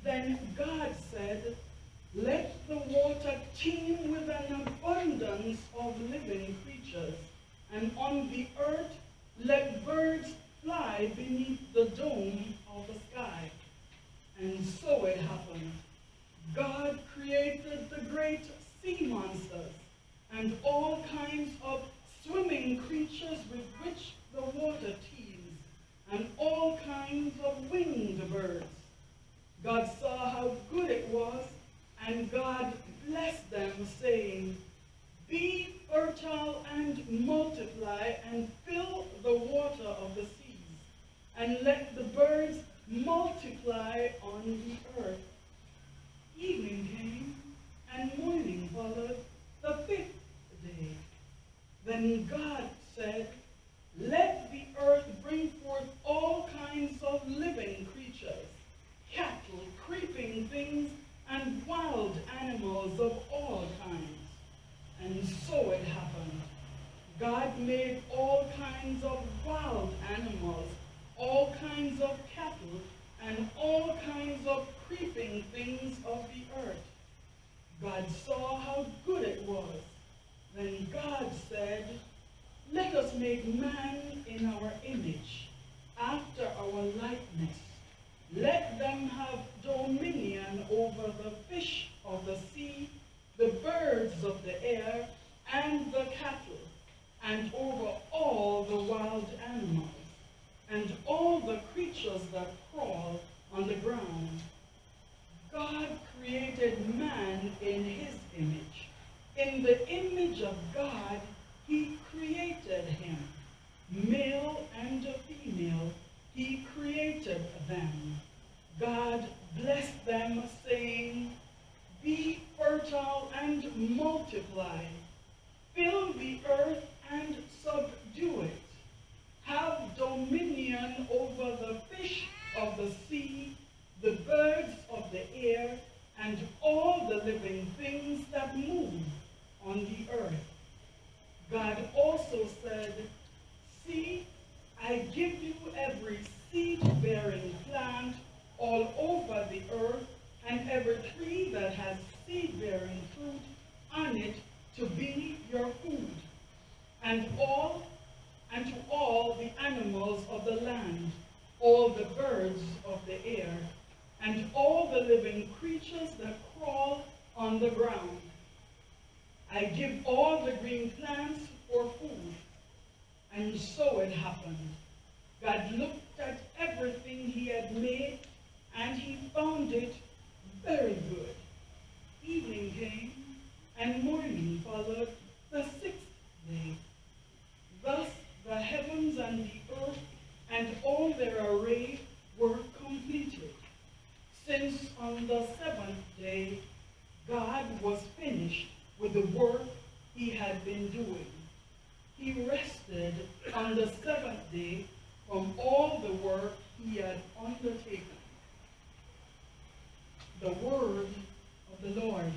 Then God said, "Let the water teem with an abundance of living creatures, and on the earth let birds fly beneath the dome of the sky." And so it happened. God created the great sea monsters and all kinds of swimming creatures with which the water teems, and all kinds of winged birds. God saw how good it was, and God blessed them, saying, "Be fertile and multiply, and fill the water of the seas, and let the birds multiply on the earth." Evening came, and morning followed the fifth day. Then God said, "Let the earth bring forth all kinds of living creatures, cattle, creeping things, and wild animals of all kinds." And so it happened. God made all kinds of wild animals, all kinds of cattle, and all kinds of creeping things of the earth. God saw how good it was. Then God said, "Let us make man in our image, after our likeness. Let them have dominion over the fish of the sea, the birds of the air, and the cattle, and over all the wild animals, and all the creatures that crawl on the ground." God created man in his image. In the image of God, he created him. Male and female, he created them. God blessed them, saying, "Be fertile and multiply. Fill the earth and subdue it. Have dominion over the fish of the sea, the birds of the air, and all the living things that move on the earth." God also said, "See, I give you every seed-bearing plant all over the earth, and every tree that has seed-bearing fruit on it to be your food, and to all the animals of the land, all the birds of the air, and all the living creatures that crawl on the ground. I give all the green plants for food." And so it happened. God looked at everything he had made, and he found it very good. Evening came, and morning followed the sixth day. Thus the heavens and the earth and all their array were completed. Since on the seventh day God was finished with the work he had been doing, he rested on the seventh day from all the work he had undertaken. The word of the Lord.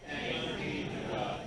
Thanks be to God.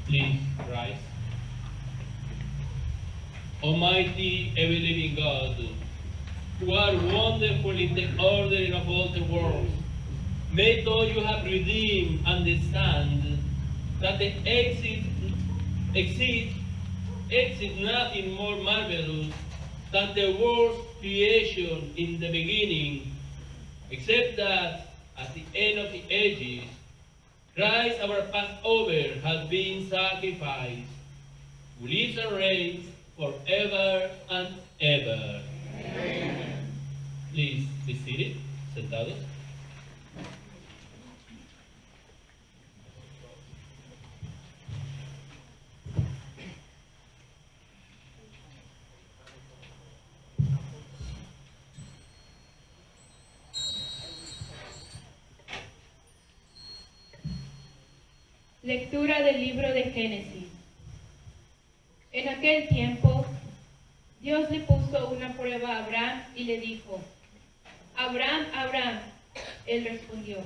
Please rise. Almighty, ever-living God, who are wonderful in the ordering of all the world, may those you have redeemed understand that the exists nothing more marvelous than the world's creation in the beginning, except that at the end of the ages, Christ, our Passover, has been sacrificed, who lives and reigns forever and ever. Amen. Please be seated, sentados. Lectura del libro de Génesis. En aquel tiempo, Dios le puso una prueba a Abraham y le dijo: Abraham, Abraham. Él respondió: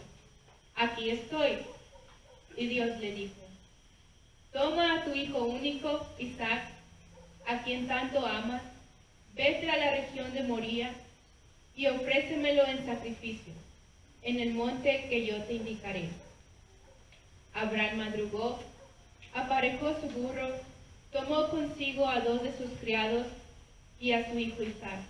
aquí estoy. Y Dios le dijo: toma a tu hijo único, Isaac, a quien tanto amas, vete a la región de Moría y ofrécemelo en sacrificio, en el monte que yo te indicaré. Abraham madrugó, aparejó su burro, tomó consigo a 2 de sus criados y a su hijo Isaac.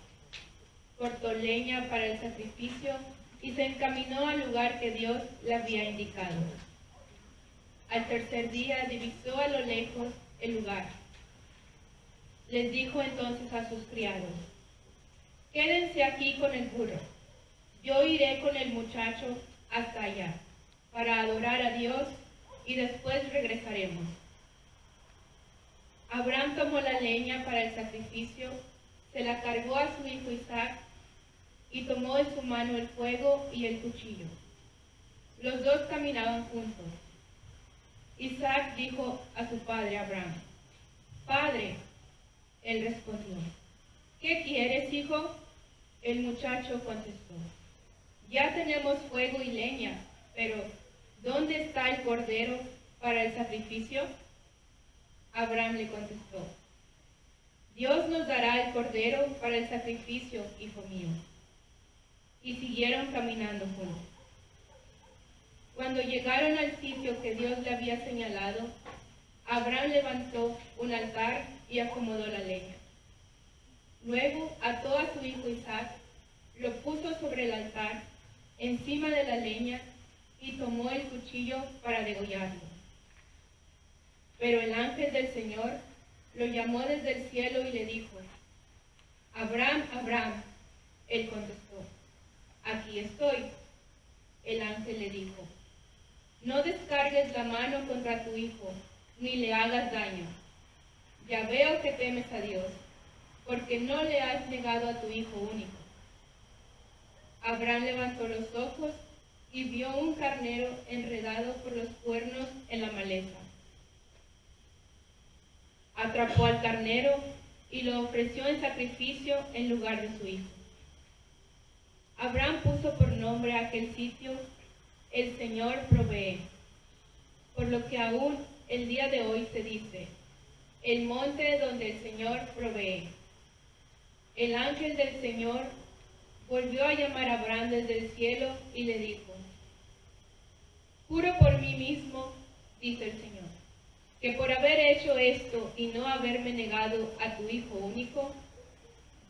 Cortó leña para el sacrificio y se encaminó al lugar que Dios le había indicado. Al tercer día divisó a lo lejos el lugar. Les dijo entonces a sus criados: quédense aquí con el burro. Yo iré con el muchacho hasta allá, para adorar a Dios, y después regresaremos. Abraham tomó la leña para el sacrificio, se la cargó a su hijo Isaac, y tomó en su mano el fuego y el cuchillo. Los dos caminaban juntos. Isaac dijo a su padre Abraham: Padre. Él respondió: ¿qué quieres, hijo? El muchacho contestó: ya tenemos fuego y leña, pero ¿dónde está el cordero para el sacrificio? Abraham le contestó: Dios nos dará el cordero para el sacrificio, hijo mío. Y siguieron caminando juntos. Cuando llegaron al sitio que Dios le había señalado, Abraham levantó un altar y acomodó la leña. Luego ató a su hijo Isaac, lo puso sobre el altar, encima de la leña, y tomó el cuchillo para degollarlo. Pero el ángel del Señor lo llamó desde el cielo y le dijo: Abraham, Abraham. Él contestó: aquí estoy. El ángel le dijo: no descargues la mano contra tu hijo, ni le hagas daño. Ya veo que temes a Dios, porque no le has negado a tu hijo único. Abraham levantó los ojos y vio un carnero enredado por los cuernos en la maleza. Atrapó al carnero y lo ofreció en sacrificio en lugar de su hijo. Abraham puso por nombre a aquel sitio: el Señor provee. lo que aún el día de hoy se dice, el monte donde el Señor provee. El ángel del Señor volvió a llamar a Abraham desde el cielo y le dijo, juro por mí mismo, dice el Señor, que por haber hecho esto y no haberme negado a tu hijo único,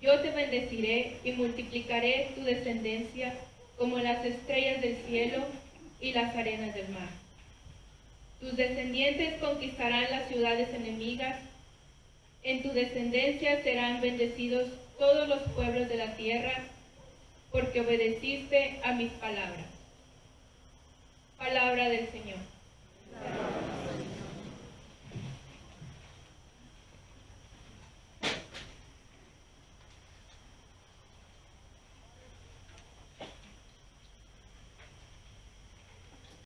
yo te bendeciré y multiplicaré tu descendencia como las estrellas del cielo y las arenas del mar. Tus descendientes conquistarán las ciudades enemigas. En tu descendencia serán bendecidos todos los pueblos de la tierra, porque obedeciste a mis palabras. Palabra del Señor.